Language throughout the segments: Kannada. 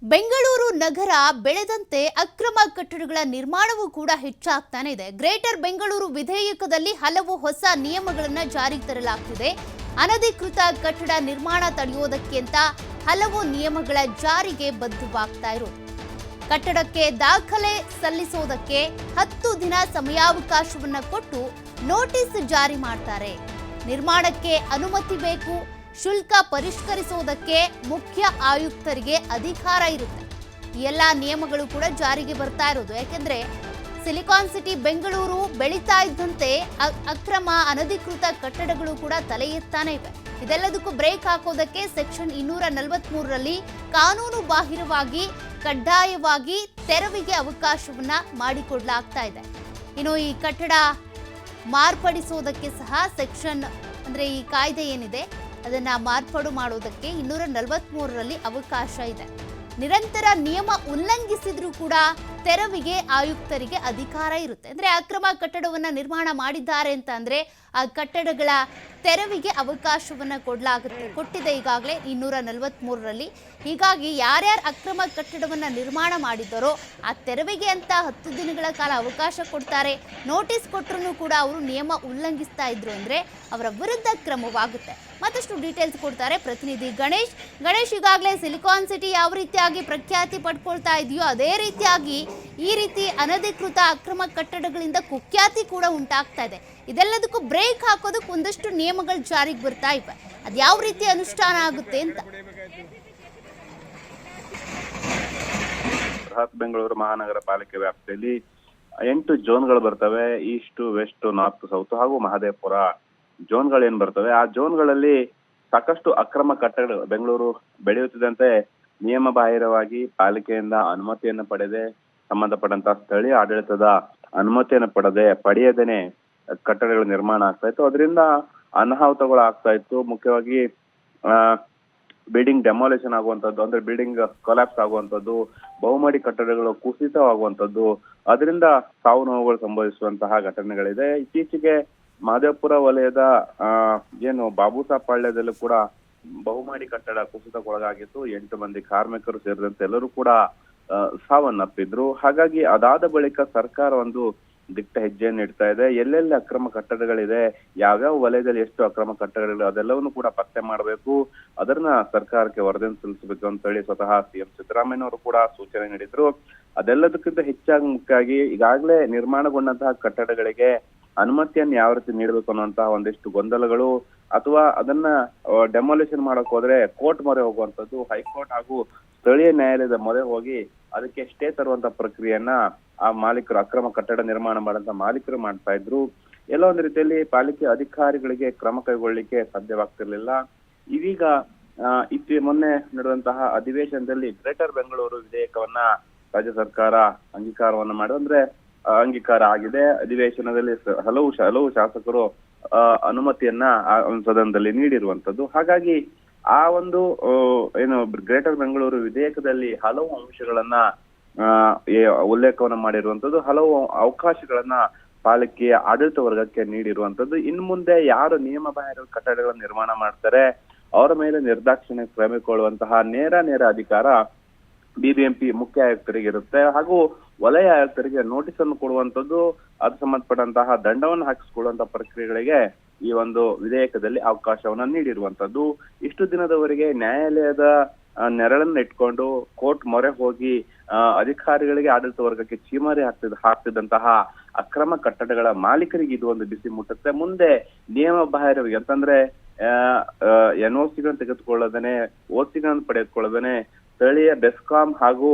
ಬೆಂಗಳೂರು ನಗರ ಬೆಳೆದಂತೆ ಅಕ್ರಮ ಕಟ್ಟಡಗಳ ನಿರ್ಮಾಣವೂ ಕೂಡ ಹೆಚ್ಚಾಗ್ತಾನೆ ಇದೆ. ಗ್ರೇಟರ್ ಬೆಂಗಳೂರು ವಿಧೇಯಕದಲ್ಲಿ ಹಲವು ಹೊಸ ನಿಯಮಗಳನ್ನು ಜಾರಿಗೆ ತರಲಾಗ್ತಿದೆ. ಅನಧಿಕೃತ ಕಟ್ಟಡ ನಿರ್ಮಾಣ ತಡೆಯೋದಕ್ಕೆ ಅಂತ ಹಲವು ನಿಯಮಗಳ ಜಾರಿಗೆ ಬದ್ಧವಾಗ್ತಾ ಇರೋದು. ಕಟ್ಟಡಕ್ಕೆ ದಾಖಲೆ ಸಲ್ಲಿಸೋದಕ್ಕೆ 10 ದಿನ ಸಮಯಾವಕಾಶವನ್ನ ಕೊಟ್ಟು ನೋಟಿಸ್ ಜಾರಿ ಮಾಡ್ತಾರೆ. ನಿರ್ಮಾಣಕ್ಕೆ ಅನುಮತಿ ಬೇಕು. ಶುಲ್ಕ ಪರಿಷ್ಕರಿಸೋದಕ್ಕೆ ಮುಖ್ಯ ಆಯುಕ್ತರಿಗೆ ಅಧಿಕಾರ ಇರುತ್ತೆ. ಈ ಎಲ್ಲ ನಿಯಮಗಳು ಕೂಡ ಜಾರಿಗೆ ಬರ್ತಾ ಇರೋದು. ಯಾಕೆಂದ್ರೆ ಸಿಲಿಕಾನ್ ಸಿಟಿ ಬೆಂಗಳೂರು ಬೆಳೀತಾ ಇದ್ದಂತೆ ಅಕ್ರಮ ಅನಧಿಕೃತ ಕಟ್ಟಡಗಳು ಕೂಡ ತಲೆ ಎತ್ತಾನೆ ಇವೆ. ಇದೆಲ್ಲದಕ್ಕೂ ಬ್ರೇಕ್ ಹಾಕೋದಕ್ಕೆ ಸೆಕ್ಷನ್ 243ರಲ್ಲಿ ಕಾನೂನು ಬಾಹಿರವಾಗಿ ಕಡ್ಡಾಯವಾಗಿ ತೆರವಿಗೆ ಅವಕಾಶವನ್ನ ಮಾಡಿಕೊಡ್ಲಾಗ್ತಾ ಇದೆ. ಇನ್ನು ಈ ಕಟ್ಟಡ ಮಾರ್ಪಡಿಸೋದಕ್ಕೆ ಸಹ ಸೆಕ್ಷನ್ ಅಂದ್ರೆ ಈ ಕಾಯ್ದೆ ಏನಿದೆ ಅದನ್ನ ಮಾರ್ಪಾಡು ಮಾಡೋದಕ್ಕೆ 243ರಲ್ಲಿ ಅವಕಾಶ ಇದೆ. ನಿರಂತರ ನಿಯಮ ಉಲ್ಲಂಘಿಸಿದ್ರೂ ಕೂಡ ತೆರವಿಗೆ ಆಯುಕ್ತರಿಗೆ ಅಧಿಕಾರ ಇರುತ್ತೆ. ಅಂದ್ರೆ ಅಕ್ರಮ ಕಟ್ಟಡವನ್ನ ನಿರ್ಮಾಣ ಮಾಡಿದ್ದಾರೆ ಅಂತ ಅಂದ್ರೆ ಆ ಕಟ್ಟಡಗಳ ತೆರವಿಗೆ ಅವಕಾಶವನ್ನ ಕೊಟ್ಟಿದೆ ಈಗಾಗಲೇ 243ರಲ್ಲಿ. ಹೀಗಾಗಿ ಯಾರ್ಯಾರು ಅಕ್ರಮ ಕಟ್ಟಡವನ್ನ ನಿರ್ಮಾಣ ಮಾಡಿದ್ದಾರೋ ಆ ತೆರವಿಗೆ ಅಂತ 10 ದಿನಗಳ ಕಾಲ ಅವಕಾಶ ಕೊಡ್ತಾರೆ. ನೋಟಿಸ್ ಕೊಟ್ಟರು ಕೂಡ ಅವರು ನಿಯಮ ಉಲ್ಲಂಘಿಸ್ತಾ ಇದ್ರು ಅಂದ್ರೆ ಅವರ ವಿರುದ್ಧ ಕ್ರಮವಾಗುತ್ತೆ. ಮತ್ತಷ್ಟು ಡೀಟೇಲ್ಸ್ ಕೊಡ್ತಾರೆ ಪ್ರತಿನಿಧಿ ಗಣೇಶ್. ಈಗಾಗಲೇ ಸಿಲಿಕಾನ್ ಸಿಟಿ ಯಾವ ರೀತಿಯಾಗಿ ಪ್ರಖ್ಯಾತಿ ಪಡ್ಕೊಳ್ತಾ ಇದೆಯೋ ಅದೇ ರೀತಿಯಾಗಿ ಈ ರೀತಿ ಅನಧಿಕೃತ ಅಕ್ರಮ ಕಟ್ಟಡಗಳಿಂದ ಕುಖ್ಯಾತಿ ಕೂಡ ಉಂಟಾಗ್ತಾ ಇದೆ. ಇದೆಲ್ಲದಕ್ಕೂ ಬ್ರೇಕ್ ಹಾಕೋದಕ್ಕೆ ಒಂದಷ್ಟು ನಿಯಮಗಳು ಜಾರಿಗೆ ಬರ್ತಾ ಇವೆ. ಅದು ಯಾವ ರೀತಿ ಅನುಷ್ಠಾನ ಆಗುತ್ತೆ ಅಂತ. ಬೃಹತ್ ಬೆಂಗಳೂರು ಮಹಾನಗರ ಪಾಲಿಕೆ ವ್ಯಾಪ್ತಿಯಲ್ಲಿ 8 ಝೋನ್ಗಳು ಬರ್ತವೆ. ಈಸ್ಟ್, ವೆಸ್ಟ್, ನಾರ್ತ್, ಸೌತ್ ಹಾಗೂ ಮಹದೇವಪುರ ಝೋನ್ಗಳೇನ್ ಬರ್ತವೆ. ಆ ಝೋನ್ಗಳಲ್ಲಿ ಸಾಕಷ್ಟು ಅಕ್ರಮ ಕಟ್ಟಡಗಳು ಬೆಂಗಳೂರು ಬೆಳೆಯುತ್ತಿದ್ದಂತೆ ನಿಯಮ ಬಾಹಿರವಾಗಿ ಪಾಲಿಕೆಯಿಂದ ಅನುಮತಿಯನ್ನು ಪಡೆದೆ, ಸಂಬಂಧಪಟ್ಟಂತ ಸ್ಥಳೀಯ ಆಡಳಿತದ ಅನುಮತಿಯನ್ನು ಪಡೆಯದೇನೆ ಕಟ್ಟಡಗಳ ನಿರ್ಮಾಣ ಆಗ್ತಾ ಇತ್ತು. ಅದರಿಂದ ಅನಾಹುತಗಳು ಆಗ್ತಾ ಇತ್ತು. ಮುಖ್ಯವಾಗಿ ಬಿಲ್ಡಿಂಗ್ ಡೆಮಾಲಿಷನ್ ಆಗುವಂತದ್ದು, ಅಂದ್ರೆ ಬಿಲ್ಡಿಂಗ್ ಕೊಲ್ಯಾಪ್ಸ್ ಆಗುವಂತದ್ದು, ಬಹುಮಹಡಿ ಕಟ್ಟಡಗಳು ಕುಸಿತವಾಗುವಂತದ್ದು, ಅದರಿಂದ ಸಾವು ನೋವುಗಳು ಸಂಭವಿಸುವಂತಹ ಘಟನೆಗಳಿದೆ. ಇತ್ತೀಚೆಗೆ ಮಹದೇವಪುರ ವಲಯದ ಏನು ಬಾಬುಸಾಬ್ ಪಾಳ್ಯದಲ್ಲೂ ಕೂಡ ಬಹುಮಹಡಿ ಕಟ್ಟಡ ಕುಸಿತಕ್ಕೊಳಗಾಗಿತ್ತು. 8 ಮಂದಿ ಕಾರ್ಮಿಕರು ಸೇರಿದಂತೆ ಎಲ್ಲರೂ ಕೂಡ ಸಾವನ್ನಪ್ಪಿದ್ರು. ಹಾಗಾಗಿ ಅದಾದ ಬಳಿಕ ಸರ್ಕಾರ ಒಂದು ದಿಟ್ಟ ಹೆಜ್ಜೆಯನ್ನು ಇಡ್ತಾ ಇದೆ. ಎಲ್ಲೆಲ್ಲಿ ಅಕ್ರಮ ಕಟ್ಟಡಗಳಿದೆ, ಯಾವ್ಯಾವ ವಲಯದಲ್ಲಿ ಎಷ್ಟು ಅಕ್ರಮ ಕಟ್ಟಡಗಳಿದೆ ಅದೆಲ್ಲವನ್ನು ಕೂಡ ಪತ್ತೆ ಮಾಡಬೇಕು, ಅದನ್ನ ಸರ್ಕಾರಕ್ಕೆ ವರದಿಯನ್ನು ಸಲ್ಲಿಸಬೇಕು ಅಂತ ಹೇಳಿ ಸ್ವತಃ ಸಿಎಂ ಸಿದ್ದರಾಮಯ್ಯನವರು ಕೂಡ ಸೂಚನೆ ನೀಡಿದ್ರು. ಅದೆಲ್ಲದಕ್ಕಿಂತ ಹೆಚ್ಚಾಗಿ ಮುಖ್ಯವಾಗಿ ಈಗಾಗಲೇ ನಿರ್ಮಾಣಗೊಂಡಂತಹ ಕಟ್ಟಡಗಳಿಗೆ ಅನುಮತಿಯನ್ನು ಯಾವ ರೀತಿ ನೀಡಬೇಕು ಅನ್ನುವಂತಹ ಒಂದಿಷ್ಟು ಗೊಂದಲಗಳು, ಅಥವಾ ಅದನ್ನ ಡೆಮಾಲಿಷನ್ ಮಾಡಕ್ ಹೋದ್ರೆ ಕೋರ್ಟ್ ಮೊರೆ ಹೋಗುವಂತದ್ದು, ಹೈಕೋರ್ಟ್ ಹಾಗೂ ಸ್ಥಳೀಯ ನ್ಯಾಯಾಲಯದ ಮೊರೆ ಹೋಗಿ ಅದಕ್ಕೆ ಸ್ಟೇ ತರುವಂತ ಪ್ರಕ್ರಿಯೆಯನ್ನ ಆ ಮಾಲೀಕರು, ಅಕ್ರಮ ಕಟ್ಟಡ ನಿರ್ಮಾಣ ಮಾಡಂತ ಮಾಲೀಕರು ಮಾಡ್ತಾ ಇದ್ರು. ಎಲ್ಲ ಒಂದು ರೀತಿಯಲ್ಲಿ ಪಾಲಿಕೆ ಅಧಿಕಾರಿಗಳಿಗೆ ಕ್ರಮ ಕೈಗೊಳ್ಳಿಕ್ಕೆ ಸಾಧ್ಯವಾಗ್ತಿರ್ಲಿಲ್ಲ. ಇದೀಗ ಮೊನ್ನೆ ನಡೆದಂತಹ ಅಧಿವೇಶನದಲ್ಲಿ ಗ್ರೇಟರ್ ಬೆಂಗಳೂರು ವಿಧೇಯಕವನ್ನ ರಾಜ್ಯ ಸರ್ಕಾರ ಅಂಗೀಕಾರವನ್ನ ಅಂಗೀಕಾರ ಆಗಿದೆ. ಅಧಿವೇಶನದಲ್ಲಿ ಹಲವು ಶಾಸಕರು ಅನುಮತಿಯನ್ನ ಸದನದಲ್ಲಿ ನೀಡಿರುವಂತದ್ದು. ಹಾಗಾಗಿ ಆ ಒಂದು ಗ್ರೇಟರ್ ಬೆಂಗಳೂರು ವಿಧೇಯಕದಲ್ಲಿ ಹಲವು ಅಂಶಗಳನ್ನ ಉಲ್ಲೇಖವನ್ನ ಮಾಡಿರುವಂತದ್ದು, ಹಲವು ಅವಕಾಶಗಳನ್ನ ಪಾಲಿಕೆಯ ಆಡಳಿತ ವರ್ಗಕ್ಕೆ ನೀಡಿರುವಂತದ್ದು. ಇನ್ನು ಮುಂದೆ ಯಾರು ನಿಯಮ ಬಾಹಿರ ಕಟ್ಟಡಗಳ ನಿರ್ಮಾಣ ಮಾಡ್ತಾರೆ ಅವರ ಮೇಲೆ ನಿರ್ದಾಕ್ಷಿಣ್ಯ ಕ್ರಮಗೊಳ್ಳುವಂತಹ ನೇರ ಅಧಿಕಾರ ಬಿಬಿಎಂಪಿ ಮುಖ್ಯ ಆಯುಕ್ತರಿಗೆ ಇರುತ್ತೆ. ಹಾಗೂ ವಲಯ ಆಯುಕ್ತರಿಗೆ ನೋಟಿಸ್ ಅನ್ನು ಕೊಡುವಂತದ್ದು, ಅದು ಸಂಬಂಧಪಟ್ಟಂತಹ ದಂಡವನ್ನು ಹಾಕಿಸಿಕೊಳ್ಳುವಂತಹ ಪ್ರಕ್ರಿಯೆಗಳಿಗೆ ಈ ಒಂದು ವಿಧೇಯಕದಲ್ಲಿ ಅವಕಾಶವನ್ನ ನೀಡಿರುವಂತದ್ದು. ಇಷ್ಟು ದಿನದವರೆಗೆ ನ್ಯಾಯಾಲಯದ ನೆರಳನ್ನ ಇಟ್ಕೊಂಡು ಕೋರ್ಟ್ ಮೊರೆ ಹೋಗಿ ಅಧಿಕಾರಿಗಳಿಗೆ, ಆಡಳಿತ ವರ್ಗಕ್ಕೆ ಚೀಮಾರಿ ಹಾಕ್ತಿದ್ದಂತಹ ಅಕ್ರಮ ಕಟ್ಟಡಗಳ ಮಾಲೀಕರಿಗೆ ಇದು ಒಂದು ಬಿಸಿ ಮುಟ್ಟುತ್ತೆ. ಮುಂದೆ ನಿಯಮ ಬಾಹಿರವಾಗಿ ಅಂತಂದ್ರೆ ಎನ್ಒಸಿಗಳನ್ನು ತೆಗೆದುಕೊಳ್ಳದೇನೆ, ಓಸಿಗಳನ್ನು ಪಡೆದುಕೊಳ್ಳದೇನೆ, ಸ್ಥಳೀಯ ಬೆಸ್ಕಾಂ ಹಾಗೂ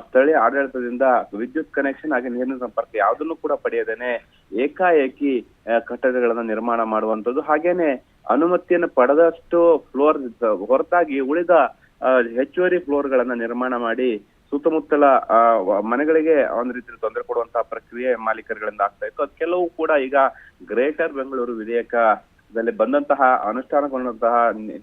ಸ್ಥಳೀಯ ಆಡಳಿತದಿಂದ ವಿದ್ಯುತ್ ಕನೆಕ್ಷನ್ ಹಾಗೆ ನೀರಿನ ಸಂಪರ್ಕ ಯಾವುದನ್ನು ಕೂಡ ಪಡೆಯದೇನೆ ಏಕಾಏಕಿ ಕಟ್ಟಡಗಳನ್ನ ನಿರ್ಮಾಣ ಮಾಡುವಂತದ್ದು, ಹಾಗೇನೆ ಅನುಮತಿಯನ್ನು ಪಡೆದಷ್ಟು ಫ್ಲೋರ್ ಹೊರತಾಗಿ ಉಳಿದ ಹೆಚ್ಚುವರಿ ಫ್ಲೋರ್ ಗಳನ್ನ ನಿರ್ಮಾಣ ಮಾಡಿ ಸುತ್ತಮುತ್ತಲ ಮನೆಗಳಿಗೆ ಒಂದ್ ರೀತಿ ತೊಂದರೆ ಕೊಡುವಂತಹ ಪ್ರಕ್ರಿಯೆ ಮಾಲೀಕರುಗಳಿಂದ ಆಗ್ತಾ ಇತ್ತು. ಅದಕ್ಕೆಲ್ಲವೂ ಕೂಡ ಈಗ ಗ್ರೇಟರ್ ಬೆಂಗಳೂರು ವಿಧೇಯಕದಲ್ಲಿ ಬಂದಂತಹ ಅನುಷ್ಠಾನಗೊಂಡಂತಹ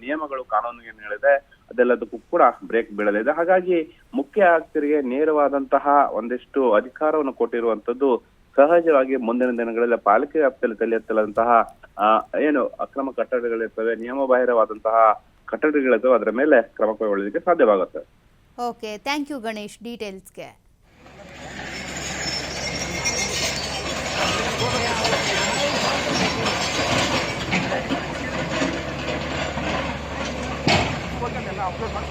ನಿಯಮಗಳು, ಕಾನೂನು ಏನ್ ಹೇಳಿದೆ ಅದೆಲ್ಲದಕ್ಕೂ ಕೂಡ ಬ್ರೇಕ್ ಬೀಳಲಿದೆ. ಹಾಗಾಗಿ ಮುಖ್ಯ ಆಯುಕ್ತರಿಗೆ ನೇರವಾದಂತಹ ಒಂದಿಷ್ಟು ಅಧಿಕಾರವನ್ನು ಕೊಟ್ಟಿರುವಂತದ್ದು ಸಹಜವಾಗಿ ಮುಂದಿನ ದಿನಗಳಲ್ಲಿ ಪಾಲಿಕೆ ವ್ಯಾಪ್ತಿಯಲ್ಲಿ ತಲೆ ಎತ್ತಲಂತಹ ಅಕ್ರಮ ಕಟ್ಟಡಗಳಿರ್ತವೆ, ನಿಯಮ ಬಾಹಿರವಾದಂತಹ ಕಟ್ಟಡಗಳಿರ್ತವೆ, ಅದರ ಮೇಲೆ ಕ್ರಮ ಕೈಗೊಳ್ಳಲಿಕ್ಕೆ ಸಾಧ್ಯವಾಗುತ್ತೆ. ಓಕೆ, ಥ್ಯಾಂಕ್ ಯು ಗಣೇಶ್ ಡೀಟೇಲ್ಸ್ಗೆ. ಅಪ್ಲೋಡ್ ಮಾಡಿ